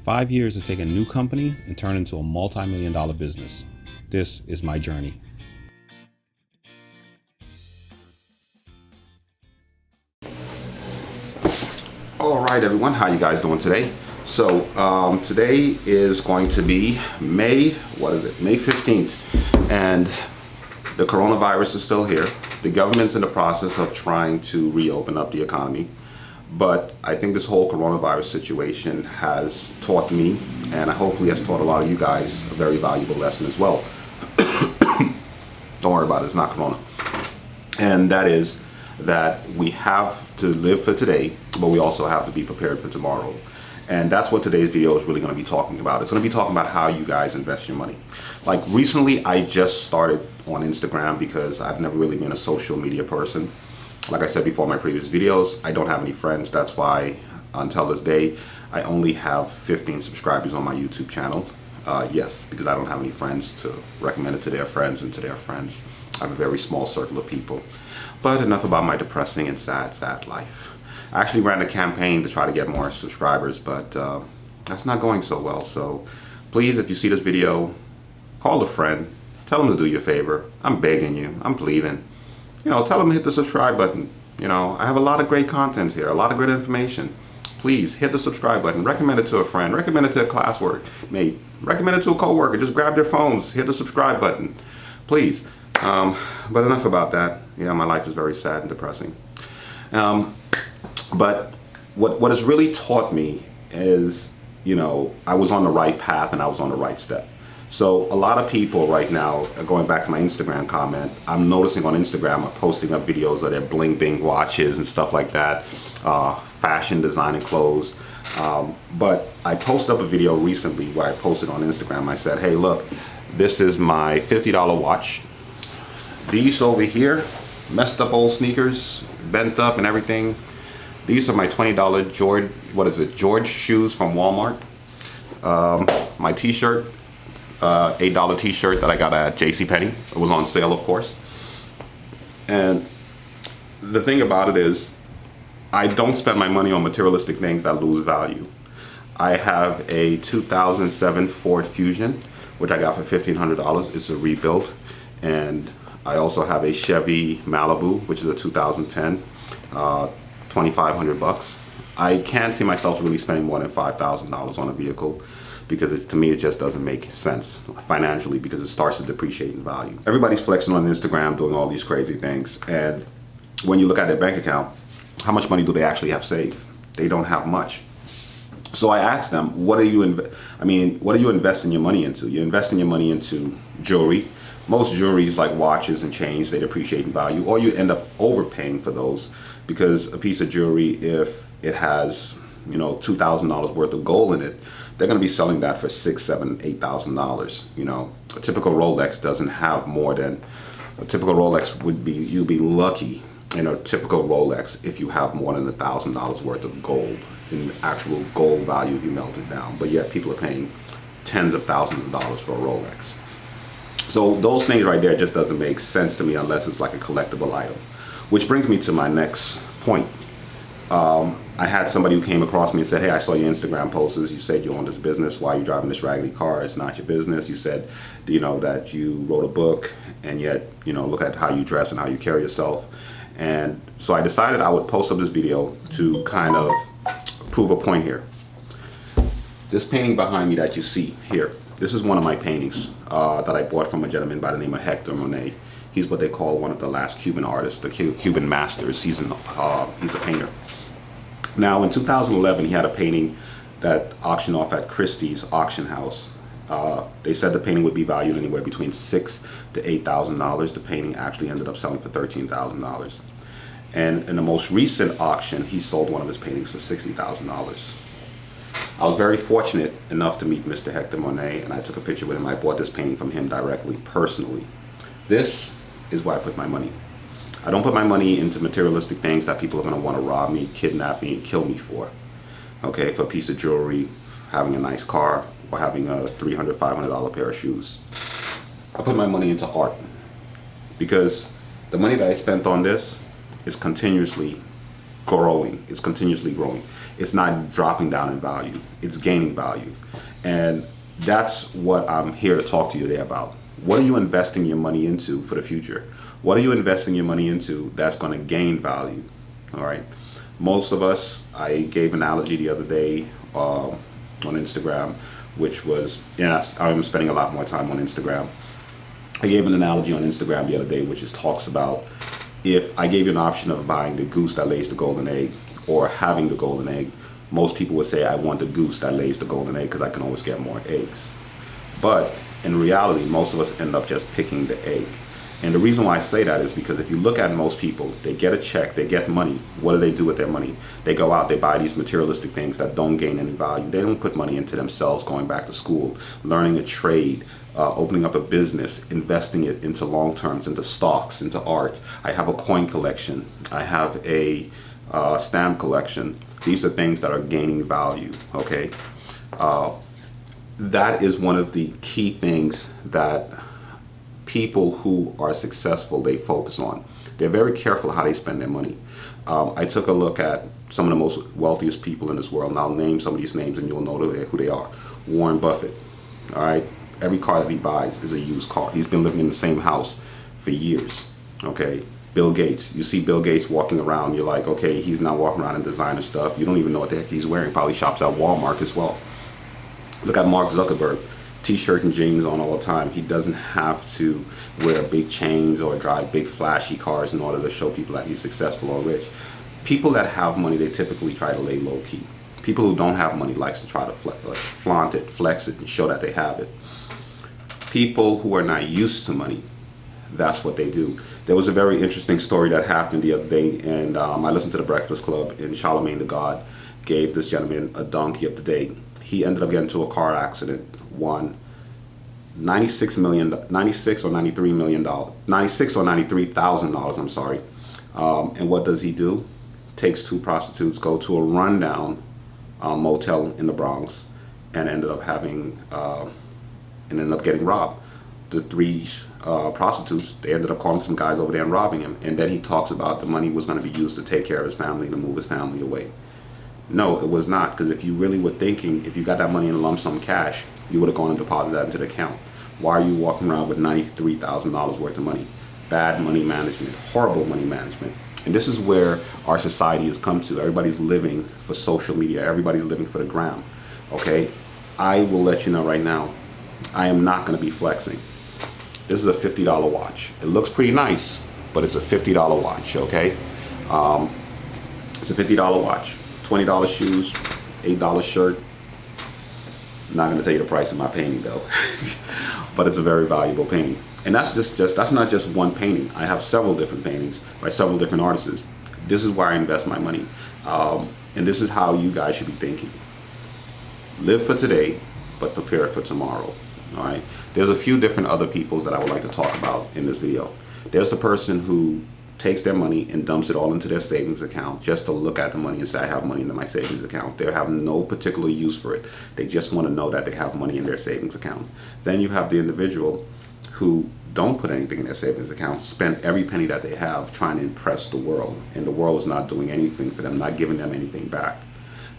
5 years to take a new company and turn it into a multi-million-dollar business. This is my journey. All right, everyone, how you guys doing today? So today is going to be May 15th, and the coronavirus is still here. The government's in the process of trying to reopen up the economy. But I think this whole coronavirus situation has taught me, and hopefully has taught a lot of you guys, a very valuable lesson as well. Don't worry about it, it's not corona. And that is that we have to live for today, but we also have to be prepared for tomorrow. And that's what today's video is really going to be talking about. It's going to be talking about how you guys invest your money. Like recently, I just started on Instagram because I've never really been a social media person. Like I said before in my previous videos, I don't have any friends. That's why until this day, I only have 15 subscribers on my YouTube channel. Yes, because I don't have any friends to recommend it to their friends and to their friends. I have a very small circle of people. But enough about my depressing and sad life. I actually ran a campaign to try to get more subscribers, but that's not going so well. So please, if you see this video, call a friend, tell them to do you a favor. I'm begging you, I'm pleading. You know, tell them to hit the subscribe button. You know, I have a lot of great content here, a lot of great information. Please hit the subscribe button. Recommend it to a friend. Recommend it to a classwork mate. Recommend it to a coworker. Just grab their phones. Hit the subscribe button, please. But enough about that. Yeah, my life is very sad and depressing. But what has really taught me is, you know, I was on the right path and I was on the right step. So a lot of people right now, going back to my Instagram comment, I'm noticing on Instagram are posting up videos of their bling bling watches and stuff like that, fashion, design, and clothes. But I posted up a video recently where I posted on Instagram. I said, hey, look, this is my $50 watch. These over here, messed up old sneakers, bent up and everything. These are my $20 George shoes from Walmart. My t-shirt. $8 t-shirt that I got at JCPenney. It was on sale, of course. And the thing about it is, I don't spend my money on materialistic things that lose value. I have a 2007 Ford Fusion, which I got for $1,500. It's a rebuild. And I also have a Chevy Malibu, which is a 2010, $2,500. I can't see myself really spending more than $5,000 on a vehicle, because to me it just doesn't make sense financially, because it starts to depreciate in value. Everybody's flexing on Instagram, doing all these crazy things, and when you look at their bank account, how much money do they actually have saved? They don't have much. So I asked them, what are you investing your money into? You're investing your money into jewelry. Most jewelries like watches and chains, they depreciate in value, or you end up overpaying for those, because a piece of jewelry, if it has, you know, $2,000 worth of gold in it, they're going to be selling that for $6,000, $7,000, $8,000. You know, a typical Rolex doesn't have more than, a typical Rolex would be, you'd be lucky in a typical Rolex if you have more than $1,000 worth of gold in actual gold value if you melt it down. But yet people are paying tens of thousands of dollars for a Rolex. So those things right there just doesn't make sense to me unless it's like a collectible item. Which brings me to my next point. I had somebody who came across me and said, hey, I saw your Instagram posts. You said you own this business. Why are you driving this raggedy car? It's not your business. You said, you know, that you wrote a book, and yet, you know, look at how you dress and how you carry yourself. And so I decided I would post up this video to kind of prove a point here. This painting behind me that you see here, this is one of my paintings that I bought from a gentleman by the name of Hector Monet. He's what they call one of the last Cuban artists, the Cuban masters. He's a painter. Now, in 2011, he had a painting that auctioned off at Christie's auction house. They said the painting would be valued anywhere between $6,000 to $8,000. The painting actually ended up selling for $13,000. And in the most recent auction, he sold one of his paintings for $60,000. I was very fortunate enough to meet Mr. Hector Monet, and I took a picture with him. I bought this painting from him directly, personally. This is where I put my money. I don't put my money into materialistic things that people are going to want to rob me, kidnap me, and kill me for. Okay, for a piece of jewelry, having a nice car, or having a $300, $500 pair of shoes. I put my money into art, because the money that I spent on this is continuously growing. It's continuously growing. It's not dropping down in value, it's gaining value. And that's what I'm here to talk to you today about. What are you investing your money into for the future? What are you investing your money into that's going to gain value? All right. Most of us, I gave an analogy the other day on Instagram, which was, I'm spending a lot more time on Instagram. I gave an analogy on Instagram the other day, which is talks about if I gave you an option of buying the goose that lays the golden egg or having the golden egg, most people would say I want the goose that lays the golden egg because I can always get more eggs. But in reality, most of us end up just picking the egg. And the reason why I say that is because if you look at most people, they get a check, they get money. What do they do with their money? They go out, they buy these materialistic things that don't gain any value. They don't put money into themselves, going back to school, learning a trade, opening up a business, investing it into long terms, into stocks, into art. I have a coin collection. I have a stamp collection. These are things that are gaining value, okay? That is one of the key things that people who are successful, they focus on. They're very careful how they spend their money. I took a look at some of the most wealthiest people in this world, and I'll name some of these names and you'll know who they are. Warren Buffett, all right? Every car that he buys is a used car. He's been living in the same house for years, okay? Bill Gates, you see Bill Gates walking around, you're like, okay, he's not walking around in designer stuff. You don't even know what the heck he's wearing. Probably shops at Walmart as well. Look at Mark Zuckerberg. T-shirt and jeans on all the time. He doesn't have to wear big chains or drive big flashy cars in order to show people that he's successful or rich. People that have money, they typically try to lay low key. People who don't have money likes to try to flaunt it, flex it, and show that they have it. People who are not used to money, that's what they do. There was a very interesting story that happened the other day, and I listened to The Breakfast Club, and Charlemagne the God gave this gentleman a donkey of the day. He ended up getting into a car accident, won $96 or $93,000, I'm sorry. And what does he do? Takes two prostitutes, go to a rundown motel in the Bronx, and ended up getting robbed. The three prostitutes, they ended up calling some guys over there and robbing him. And then he talks about the money was going to be used to take care of his family, to move his family away. No, it was not, because if you really were thinking, if you got that money in lump sum cash, you would have gone and deposited that into the account. Why are you walking around with $93,000 worth of money? Bad money management, horrible money management. And this is where our society has come to. Everybody's living for social media. Everybody's living for the gram, okay? I will let you know right now, I am not going to be flexing. This is a $50 watch. It looks pretty nice, but it's a $50 watch, okay? It's a $50 watch. $20 shoes, $8 shirt. I'm not going to tell you the price of my painting though, but it's a very valuable painting. And that's that's not just one painting. I have several different paintings by several different artists. This is where I invest my money, and this is how you guys should be thinking. Live for today, but prepare for tomorrow. All right. There's a few different other people that I would like to talk about in this video. There's the person who takes their money and dumps it all into their savings account just to look at the money and say, I have money in my savings account. They have no particular use for it. They just want to know that they have money in their savings account. Then you have the individual who don't put anything in their savings account, spend every penny that they have trying to impress the world, and the world is not doing anything for them, not giving them anything back.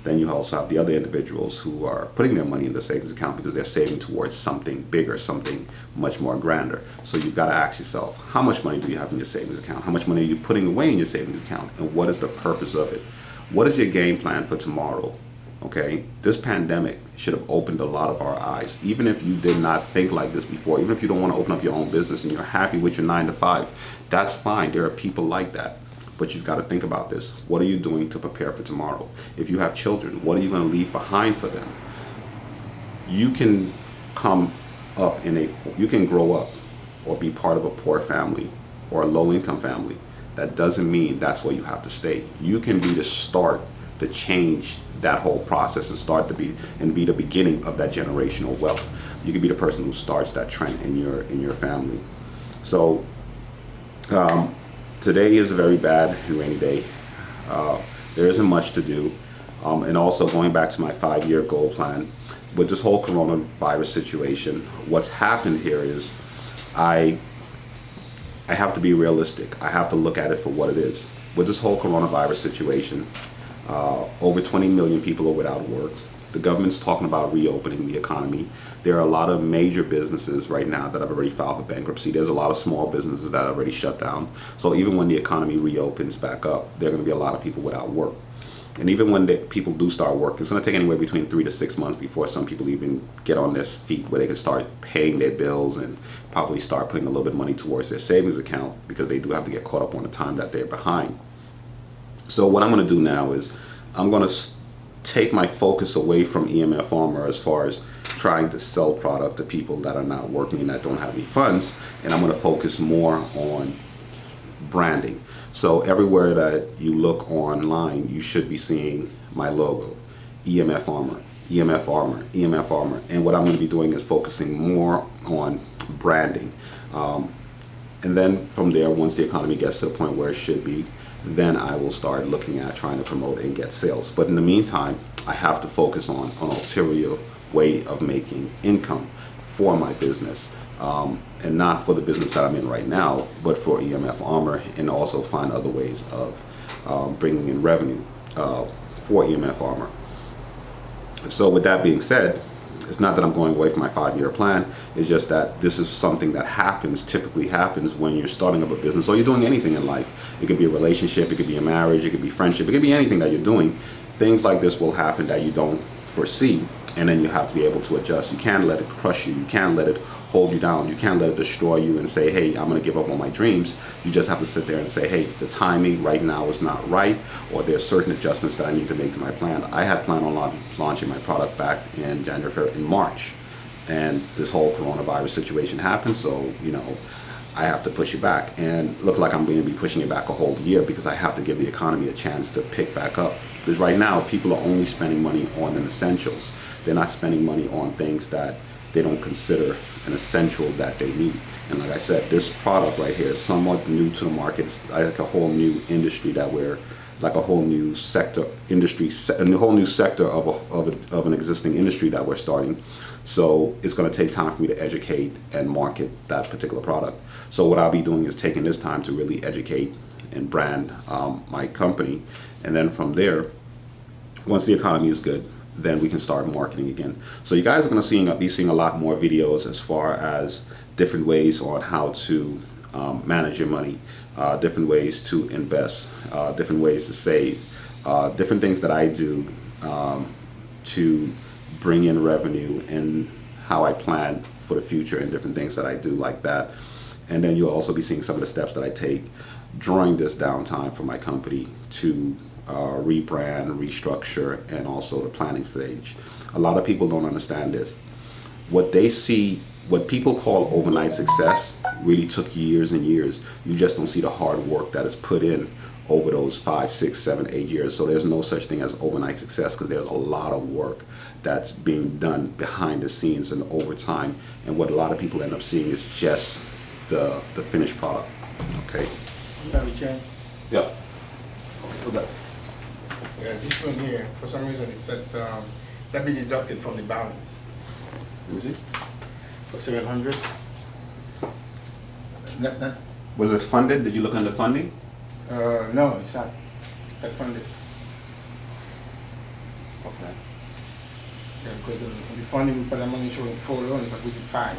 Then you also have the other individuals who are putting their money in the savings account because they're saving towards something bigger, something much more grander. So you've got to ask yourself, how much money do you have in your savings account? How much money are you putting away in your savings account? And what is the purpose of it? What is your game plan for tomorrow? Okay, this pandemic should have opened a lot of our eyes. Even if you did not think like this before, even if you don't want to open up your own business and you're happy with your 9 to 5, that's fine. There are people like that. But you've got to think about this. What are you doing to prepare for tomorrow? If you have children, what are you going to leave behind for them? You can come up you can grow up or be part of a poor family or a low income family. That doesn't mean that's where you have to stay. You can be the start to change that whole process and be the beginning of that generational wealth. You can be the person who starts that trend in your family. So, today is a very bad and rainy day. There isn't much to do. And also going back to my 5-year goal plan, with this whole coronavirus situation, what's happened here is I have to be realistic. I have to look at it for what it is. With this whole coronavirus situation, Over 20 million people are without work. The government's talking about reopening the economy. There are a lot of major businesses right now that have already filed for bankruptcy. There's a lot of small businesses that are already shut down. So even when the economy reopens back up, there are going to be a lot of people without work. And even when people do start work, it's going to take anywhere between 3 to 6 months before some people even get on their feet where they can start paying their bills and probably start putting a little bit of money towards their savings account, because they do have to get caught up on the time that they're behind. So what I'm going to do now is I'm going to take my focus away from EMF Armor as far as trying to sell product to people that are not working and that don't have any funds, and I'm going to focus more on branding. So everywhere that you look online, you should be seeing my logo, EMF Armor, EMF Armor, EMF Armor. And what I'm going to be doing is focusing more on branding. And then from there, once the economy gets to the point where it should be, then I will start looking at trying to promote and get sales. But in the meantime, I have to focus on an ulterior way of making income for my business. And not for the business that I'm in right now, but for EMF Armor, and also find other ways of bringing in revenue for EMF Armor. So with that being said, it's not that I'm going away from my 5-year plan. It's just that this is something that typically happens when you're starting up a business or you're doing anything in life. It could be a relationship, it could be a marriage, it could be friendship, it could be anything that you're doing. Things like this will happen that you don't foresee, and then you have to be able to adjust. You can't let it crush you. You can't let it hold you down. You can't let it destroy you and say, hey, I'm going to give up on my dreams. You just have to sit there and say, hey, the timing right now is not right, or there's certain adjustments that I need to make to my plan. I had planned on launching my product back in January, February, in March, and this whole coronavirus situation happened, so, I have to push it back, and look like I'm going to be pushing it back a whole year, because I have to give the economy a chance to pick back up. Because right now, people are only spending money on the essentials. They're not spending money on things that they don't consider an essential that they need. And like I said, this product right here is somewhat new to the market. It's like a whole new industry that we're, like a whole new sector, a whole new sector of an existing industry that we're starting. So it's going to take time for me to educate and market that particular product. So what I'll be doing is taking this time to really educate and brand my company. And then from there, once the economy is good, then we can start marketing again. So you guys are going to be seeing a lot more videos as far as different ways on how to manage your money, different ways to invest, different ways to save, different things that I do to bring in revenue, and how I plan for the future, and different things that I do like that. And then you'll also be seeing some of the steps that I take during this downtime for my company to rebrand, restructure, and also the planning stage. A lot of people don't understand this. What they see, what people call overnight success, really took years and years. You just don't see the hard work that is put in over those 5, 6, 7, 8 years. So there's no such thing as overnight success, because there's a lot of work that's being done behind the scenes and over time. And what a lot of people end up seeing is just the finished product. Okay. Yeah. What's that? Yeah, this one here, for some reason it said that be deducted from the balance. Let me see. For 700. Not, Was it funded? Did you look under funding? no, it's not. It's not funded. Okay. Yeah, because in the funding we put the money showing 4 loans, but we did 5.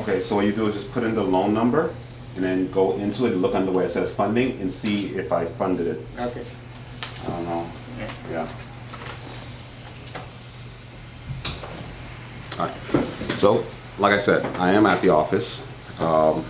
Okay, so what you do is just put in the loan number, and then go into it and look under where it says funding and see if I funded it. Okay. I don't know. Yeah. All right. So, like I said, I am at the office.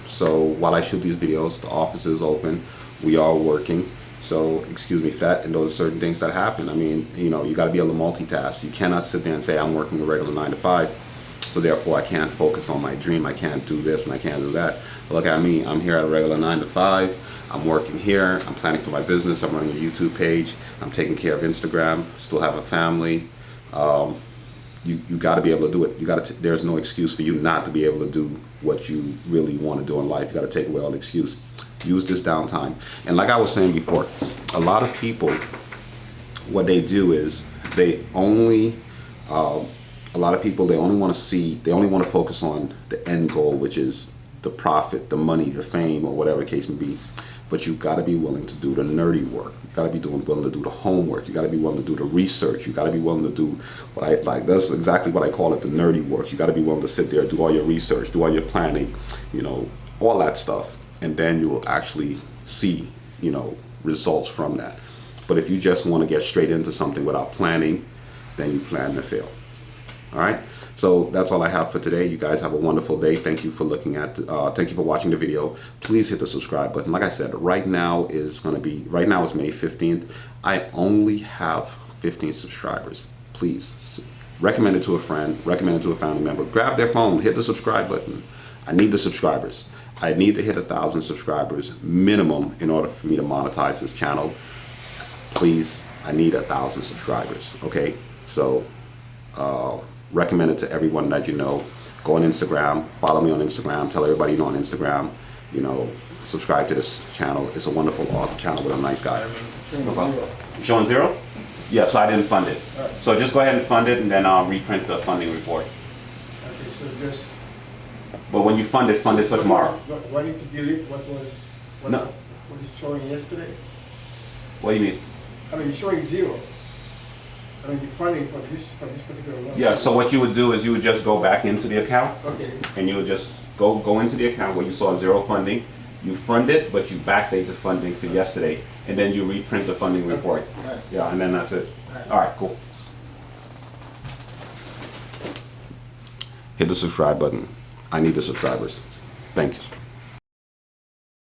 So while I shoot these videos, the office is open. We are working. So excuse me for that. And those are certain things that happen. I mean, you got to be able to multitask. You cannot sit there and say I'm working a regular 9 to 5. So therefore, I can't focus on my dream. I can't do this and I can't do that. But look at me. I'm here at a regular 9 to 5. I'm working here. I'm planning for my business. I'm running a YouTube page. I'm taking care of Instagram. Still have a family. You got to be able to do it. There's no excuse for you not to be able to do what you really want to do in life. You got to take away all the excuse. Use this downtime. And like I was saying before, a lot of people, what they do is they only want to focus on the end goal, which is the profit, the money, the fame, or whatever case may be. but you got to be willing to do the nerdy work. You got to be willing to do the homework. You got to be willing to do the research. You got to be willing to do what I like. That's exactly what I call it, the nerdy work. You got to be willing to sit there, do all your research, do all your planning, you know, all that stuff, and then you will actually see, you know, results from that. But if you just want to get straight into something without planning, then you plan to fail. All right. So that's all I have for today. You guys have a wonderful day. Thank you for thank you for watching the video. Please hit the subscribe button. Like I said, right now is May 15th. I only have 15 subscribers. Please recommend it to a friend, recommend it to a family member. Grab their phone, hit the subscribe button. I need the subscribers. I need to hit 1,000 subscribers minimum in order for me to monetize this channel. Please, I need 1,000 subscribers. Okay, so recommend it to everyone that you know. Go on Instagram, follow me on Instagram, tell everybody you know on Instagram, you know, subscribe to this channel. It's a wonderful, awesome channel with a nice guy. Showing zero? Yeah, so I didn't fund it. So just go ahead and fund it, and then I'll reprint the funding report. Okay, so just... But when you fund it for tomorrow. Why need to delete what was showing yesterday? What do you mean? I mean, showing zero. I mean, the funding for this particular one. Yeah, so what you would do is you would just go back into the account. Okay. And you would just go into the account where you saw zero funding. You fund it, but you backdate the funding to yesterday, and then you reprint the funding report. Right. Yeah, and then that's it. Right. All right, cool. Hit the subscribe button. I need the subscribers. Thank you.